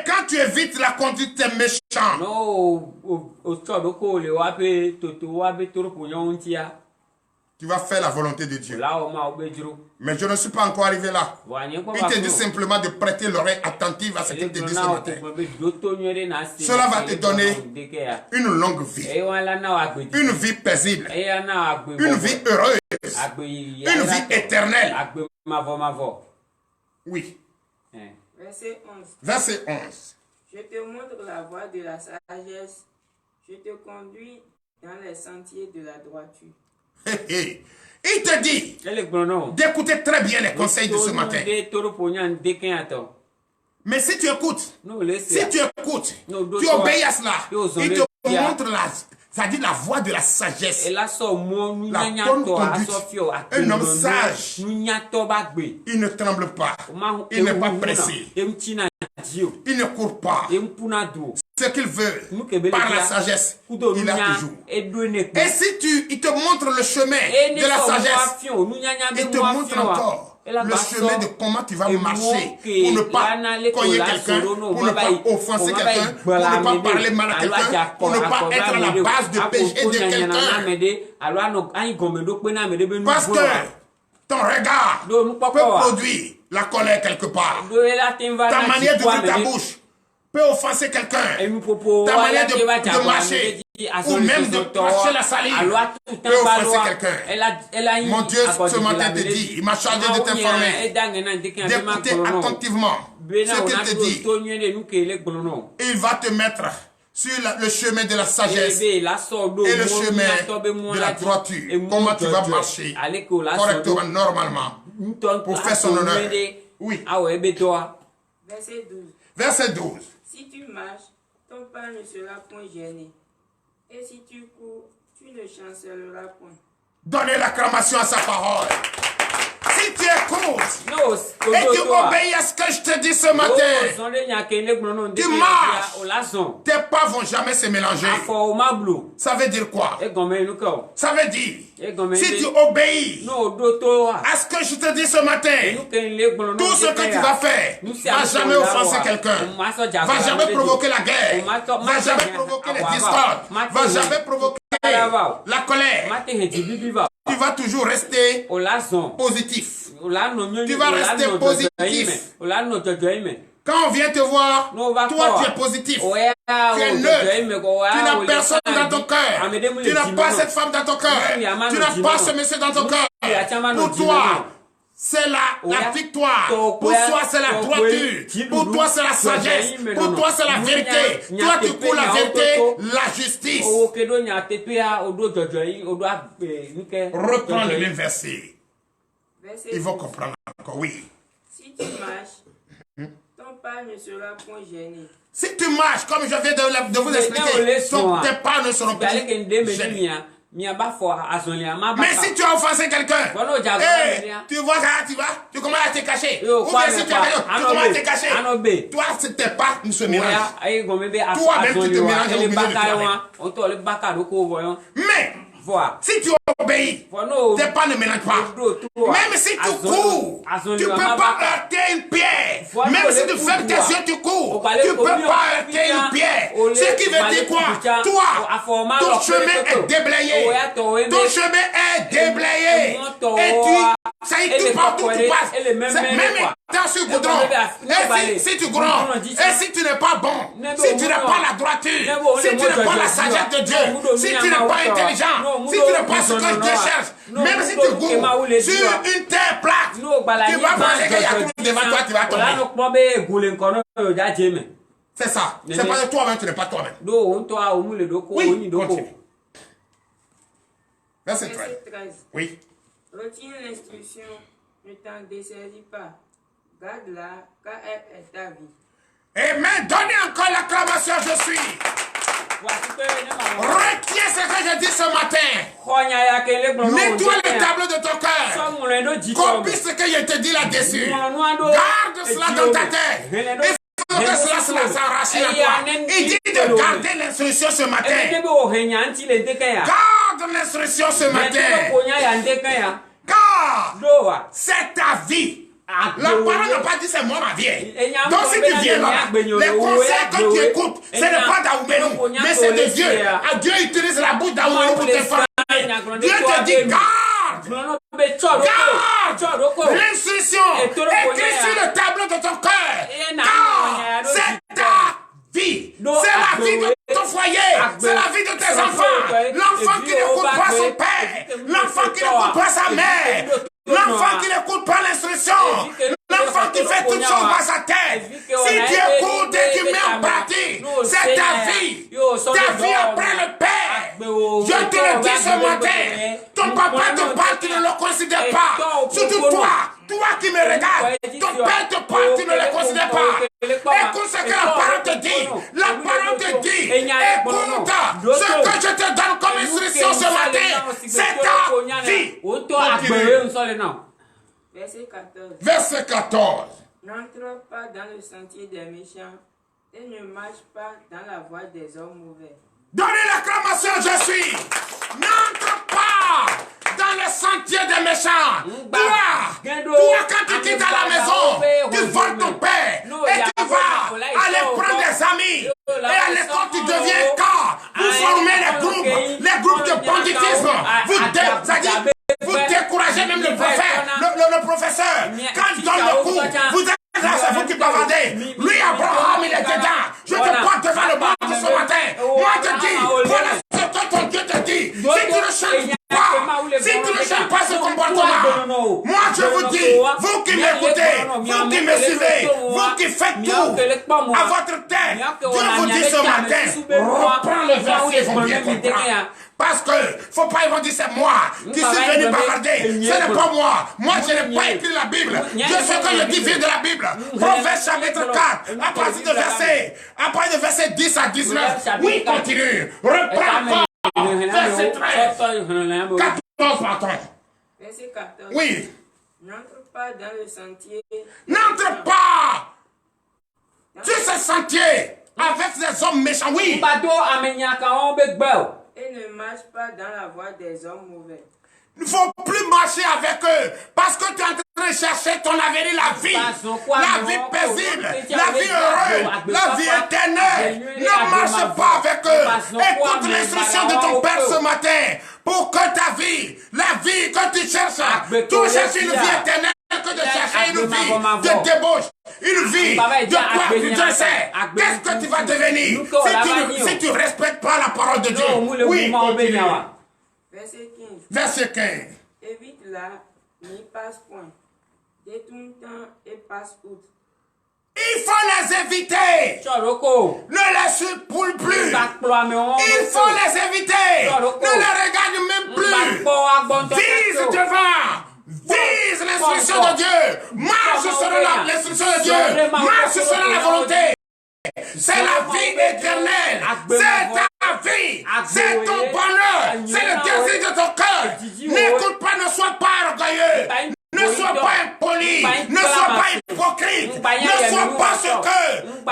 quand tu évites la conduite des méchants, tu vas faire la volonté de Dieu. Mais je ne suis pas encore arrivé là. Il te dit simplement de prêter l'oreille attentive à ce qu'il te dit ce matin. Cela va te donner une longue vie. Une vie paisible. Une vie heureuse. Une vie éternelle. Oui. Verset 11. Verset 11. Je te montre la voie de la sagesse. Je te conduis dans les sentiers de la droiture. Il te dit d'écouter très bien les conseils de ce matin. Mais si tu écoutes, tu obéis à cela, il te montre c'est-à-dire la voie de la sagesse, la bonne conduite. Un homme sage, il ne tremble pas, il n'est pas pressé, Il ne court pas. Ce qu'il veut, par la sagesse, il a toujours. Et si il te montre le chemin de la sagesse, il te montre encore le chemin de comment tu vas marcher pour ne pas cogner quelqu'un, pour ne pas offenser quelqu'un, pour ne pas parler mal à quelqu'un, pour ne pas être à la base de péché de quelqu'un. Parce que ton regard peut produire la colère quelque part. Ta manière d'ouvrir ta bouche peut offenser quelqu'un. Ta manière de marcher ou même de cracher la salive peut offenser quelqu'un. Mon Dieu, ce matin te dit, il m'a chargé de t'informer, d'écouter attentivement ce qu'il te dit. Il va te mettre sur le chemin de la sagesse et le chemin de la droiture. Comment tu vas marcher correctement, normalement, pour faire son honneur. Oui. Verset 12. Verset 12. Si tu marches, ton pas ne sera point gêné. Et si tu cours, tu ne chancelleras point. Donnez l'acclamation à sa parole. Si tu écoutes et tu obéis à ce que je te dis ce matin, tu marches, tes pas vont jamais se mélanger. Ça veut dire quoi? Ça veut dire, si tu obéis à ce que je te dis ce matin, tout ce que tu vas faire va jamais offenser quelqu'un, va jamais provoquer la guerre, va jamais provoquer les discordes, va jamais provoquer la colère. Tu vas toujours rester positif. Tu vas rester positif. Quand on vient te voir, toi tu es positif. Tu es neutre. Tu n'as personne dans ton cœur. Tu n'as pas cette femme dans ton cœur. Tu n'as pas ce monsieur dans ton cœur. Pour toi, c'est la victoire. Pour toi, c'est la droiture. Pour toi, c'est la sagesse. Pour toi, c'est la vérité. Toi, tu cours la vérité, la justice. Reprends le même verset. Ils vont comprendre encore, oui. Si tu marches, ton pas ne sera point gêné. Si tu marches, comme je viens de vous expliquer, tes pas ne seront pas gênés. Mais si tu as offensé quelqu'un, tu vois tu commences à te cacher. Ou bien si tu commences à te cacher. Toi, tes pas ne se mélangent. Toi-même, tu te mélanges au milieu de toi-même. Mais, si tu obéis, tes pas ne mélangent pas. Même si tu cours, tu ne peux pas heurter une pierre. Même si tu fermes tes yeux, tu cours. Tu ne peux pas heurter une pierre. Ce qui veut dire quoi? Toi, ton chemin est déblayé. Ton chemin est déblayé. Et ça y est, tout partout tu passes. Même étant sur le goudron. Et si tu grondes, et si tu n'es pas bon, si tu n'as pas la droiture, si tu n'as pas la sagesse de Dieu, si tu n'es pas intelligent, si tu n'es pas ce que Dieu cherche, même si tu cours sur une terre plate, tu vas penser qu'il y a tout devant toi, tu vas tomber. C'est ça. C'est pas de toi-même, tu n'es pas toi-même. Oui, continue. Verset 13. Oui. Retiens l'instruction, ne t'en dessaisis pas. Garde-la, car elle est ta vie. Amen. Donnez encore l'acclamation, je suis. Retiens ce que je dis ce matin. Nettoie le tableau de ton cœur. Copie ce que je te dis là-dessus. Garde cela dans ta tête. Il faut que cela s'enracine à toi. Il dit de garder l'instruction ce matin. Garde l'instruction ce matin. Car c'est ta vie. La parole n'a pas dit c'est moi ma vie. Donc si tu viens là, les conseils que tu écoutes, ce n'est pas d'Aoubenou, mais c'est de Dieu. Dieu utilise la bouche d'Aoubenou pour te former. Dieu te dit garde. Garde l'instruction. Écris sur le tableau de ton cœur. Car c'est ta vie. C'est la vie de ton foyer. C'est la vie de tes enfants. L'enfant qui n'écoute pas son père. L'enfant qui n'écoute pas sa mère. L'enfant qui n'écoute pas l'instruction, l'enfant qui fait toutes choses dans sa tête, si tu écoutes et tu mets en pratique, c'est ta vie après le Père. Je te le dis ce matin, ton papa te parle, tu ne le considères pas. Surtout toi qui me regardes, ton père te parle, tu ne le considères pas. Écoute ce que la parole te dit. La parole te dit, écoute ce que je te donne comme instruction ce matin, c'est ta vie. Verset 14. Verset 14. N'entre pas dans le sentier des méchants et ne marche pas dans la voie des hommes mauvais. Donnez l'acclamation, je suis. N'entre pas dans le sentier des méchants. Toi, quand tu quittes à la maison, tu voles ton père et tu vas aller prendre des amis. Et à l'école, tu deviens corps. Vous formez les groupes de banditisme. Vous découragez même le professeur. Quand il donne le cours, vous êtes là, c'est vous qui bavardez. Lui, Abraham, il est dedans. Je te porte devant le monde ce matin. Moi, je te dis, voilà ce que ton Dieu te dit. Si tu ne changes pas, si tu ne changes pas ce comportement, moi, je vous dis, vous qui m'écoutez, vous qui me suivez, vous qui faites tout à votre tête, Dieu vous dit ce matin, reprends le verset, il faut bien comprendre. Parce que, faut pas ils vont dire c'est moi qui suis venu bavarder. Ce n'est pas moi. Moi, je n'ai pas écrit la Bible. Je sais que le dit vient de la Bible. Proverbe chapitre 4, à partir de verset 10 à 19. Oui, continue. Reprends encore. Verset 13. 14, pardon. Verset 14. Oui. N'entre pas dans le sentier. N'entre pas sur ce sentier avec des hommes méchants. Oui. Et ne marche pas dans la voie des hommes mauvais. Il ne faut plus marcher avec eux parce que tu es en train de chercher ton avenir, la vie paisible, la vie heureuse, la vie éternelle. Ne marche pas avec eux. Écoute l'instruction de ton Père ce matin pour que ta vie, la vie que tu cherches, tu cherches une vie éternelle que de chercher une vie de débauche, une vie de quoi tu te sais. Qu'est-ce que tu vas devenir si tu ne respectes pas la parole de Dieu? Oui, continue. Verset 15. Verset 15. Évite-la, n'y passe point. Détourne-t'en et passe outre. Il faut les éviter. Ne les suppoule plus. Il faut les éviter. Ne les regarde même plus. Vise devant. Vise l'instruction de Dieu. Marche selon l'instruction de Dieu. Marche selon la volonté. C'est la vie éternelle. C'est ta vie. C'est ton bonheur. C'est le désir de ton cœur. N'écoute pas, ne sois pas orgueilleux. Ne sois pas impoli, ne sois pas hypocrite, ne sois pas ce que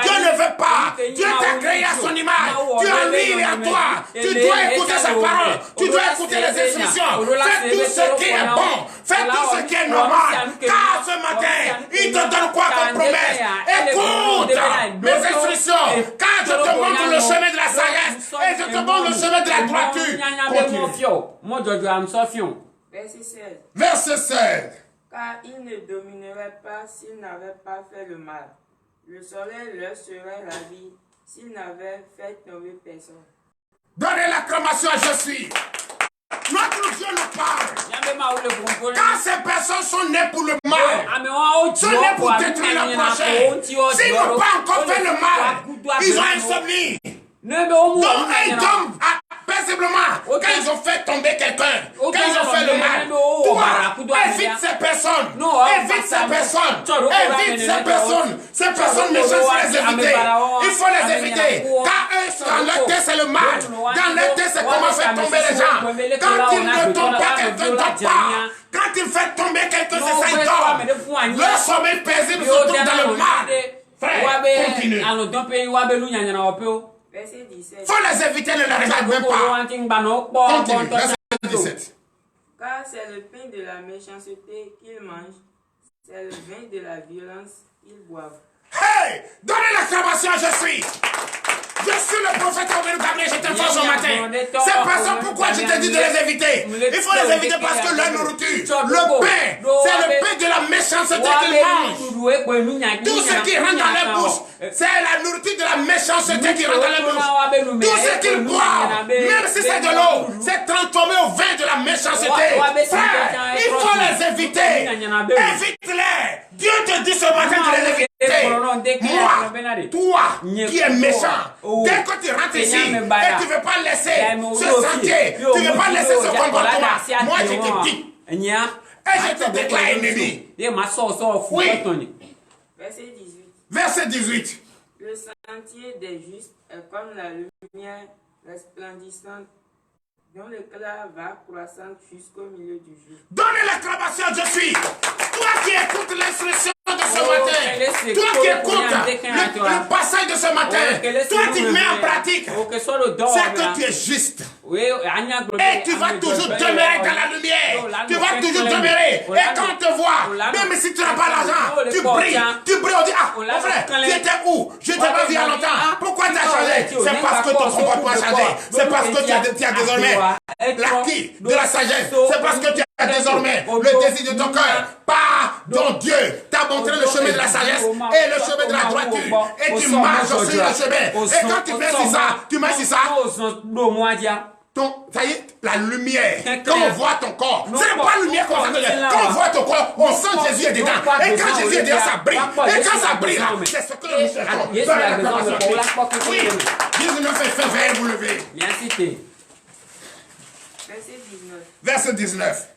Dieu ne veut pas. Dieu t'a créé à son image, Dieu a mis à toi. Tu dois écouter sa parole, tu dois écouter les instructions. Fais tout ce qui est bon, fais tout ce qui est normal. Car ce matin, il te donne quoi comme promesse? Écoute mes instructions, car je te montre le chemin de la sagesse et je te montre le chemin de la droiture. Continue. Verset 16. Verset 16. Car ils ne domineraient pas s'ils n'avaient pas fait le mal. Le soleil leur serait ravi s'ils n'avaient fait tomber personne. Donnez l'acclamation à je suis. Notre Dieu nous parle. Quand ces personnes sont nées pour le mal, sont nées pour détruire le prochain, s'ils n'ont pas encore fait le mal, ils ont insomnie. Donc ils tombent paisiblement quand ils ont fait tomber quelqu'un, quand ils ont fait le mal. Toi, évite ces personnes. Évite ces personnes. Évite ces personnes. Ces personnes méchantes, il faut les éviter. Il faut les éviter. Car eux, dans leur tête, c'est le mal. Dans leur tête, c'est comment faire tomber les gens. Quand ils ne tombent pas, quelqu'un ne tombe pas. Quand ils font tomber quelqu'un, c'est ça, ils tombent. Leur sommeil paisible se trouve dans le mal. Frère, continue. Verset 17. Faut les éviter, ne les regarde même pas. Continue, verset 17. Car c'est le pain de la méchanceté qu'ils mangent, c'est le vin de la violence qu'ils boivent. Hey! Donnez l'acclamation, je suis le prophète Gabriel, je t'informe ce matin. Ces personnes, pourquoi je te dis de les éviter? Il faut les éviter parce que leur nourriture, le pain, c'est le pain de la méchanceté qu'ils mangent. Tout ce qui rentre dans leur bouche, c'est la nourriture de la méchanceté qui rentre dans leur bouche. Tout ce qu'ils boivent, même si c'est de l'eau, c'est transformé au vin de la méchanceté. Frère, il faut les éviter. Évite-les. Dieu te dit ce matin de les éviter. Moi, toi qui es méchant, dès que tu rentres ici et tu ne veux pas laisser ce sentier, tu ne veux pas laisser ce comportement, moi je te dis, et je te déclare ennemi. Oui. Verset 18. Verset 18. Le sentier des justes est comme la lumière resplendissante dont l'éclat va croissant jusqu'au milieu du jour. Donnez l'acclamation, je suis. Toi qui écoutes l'instruction de ce matin, Toi qui écoutes le passage de ce matin, toi tu mets en pratique. C'est que tu es juste. Et tu vas toujours demeurer dans la lumière. Tu vas toujours demeurer. Et quand on te voit, même si tu n'as pas l'argent, tu brilles. On dit, ah, mon frère, tu étais où? Je t'ai pas vu il y a longtemps. Pourquoi tu as changé? C'est parce que ton comportement a changé. C'est parce que tu as désormais l'acquis de la sagesse. C'est parce que tu as désormais le désir de ton cœur. Pardon, Dieu t'a montré le chemin de la sagesse et le chemin de la droiture. Et tu marches sur le chemin. Et quand tu fais ça, tu mets sur ça. Ça y est, la lumière, quand on voit ton corps, ce n'est pas la lumière qu'on sent. Quand on voit ton corps, on sent Jésus est dedans. Et quand Jésus est dedans, ça brille. Et quand ça brille, c'est ce que nous cherchons. Oui, 19 et fait vous lever. Verset 19.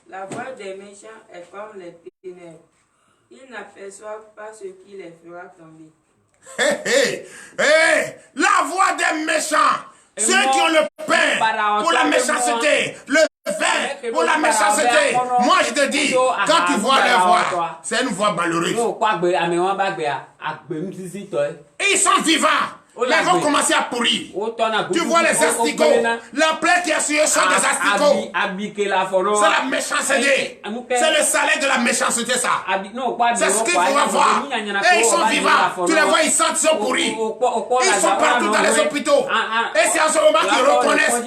La voix des méchants est comme les ténèbres. Ils n'aperçoivent pas ce qui les fera tomber. La voix des méchants. Ceux qui ont le pain pour la méchanceté, le vin pour la méchanceté. Moi je te dis, quand tu vois leur voix, c'est une voix malheureuse. Et ils sont vivants. Mais ils vont commencer à pourrir. Tu vois les asticots. La plaie qui est sur eux sont des asticots. C'est la méchanceté. C'est le salaire de la méchanceté, ça. C'est ce qu'il faut avoir. Et ils sont vivants. Tu les vois, ils sentent, ils sont pourris. Ils sont partout dans les hôpitaux. Et c'est en ce moment qu'ils reconnaissent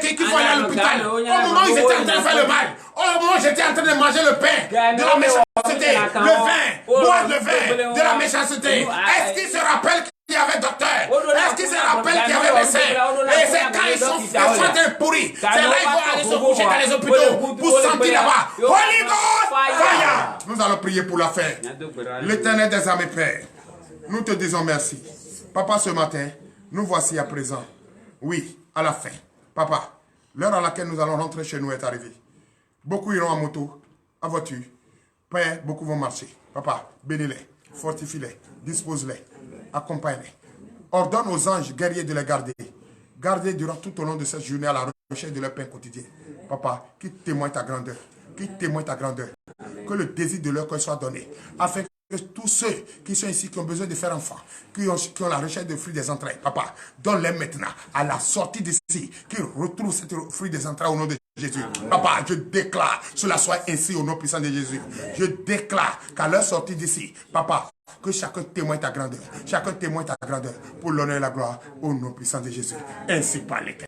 et qu'ils vont aller à l'hôpital. Au moment où ils étaient en train de faire le mal. Au moment où j'étais en train de manger le pain de la méchanceté, le vin, boire le vin de la méchanceté. Est-ce qu'ils se rappellent qu'il y avait docteur? Est-ce qu'ils se rappellent qu'il y avait médecin? Et c'est quand ils sont en train de pourrir. C'est là qu'ils vont aller se coucher dans les hôpitaux pour sentir là-bas. Holy God, fire! Nous allons prier pour la fin. L'Éternel des armées, Père, nous te disons merci. Papa, ce matin, nous voici à présent. Oui, à la fin. Papa, l'heure à laquelle nous allons rentrer chez nous est arrivée. Beaucoup iront en moto, en voiture. Père, beaucoup vont marcher. Papa, bénis-les, fortifie-les, dispose-les, accompagne-les. Ordonne aux anges guerriers de les garder. Gardez durant tout au long de cette journée à la recherche de leur pain quotidien. Papa, qui témoigne ta grandeur. Qui témoigne ta grandeur. Que le désir de leur cœur soit donné. Afin que tous ceux qui sont ici, qui ont besoin de faire enfant, qui ont la recherche de fruits des entrailles, papa, donne-les maintenant, à la sortie d'ici, qu'ils retrouvent ce fruit des entrailles au nom de Jésus. Papa, je déclare, cela soit ainsi au nom puissant de Jésus. Je déclare qu'à leur sortie d'ici, papa, que chacun témoigne ta grandeur. Chacun témoigne ta grandeur pour l'honneur et la gloire au nom puissant de Jésus. Ainsi par l'Éternel.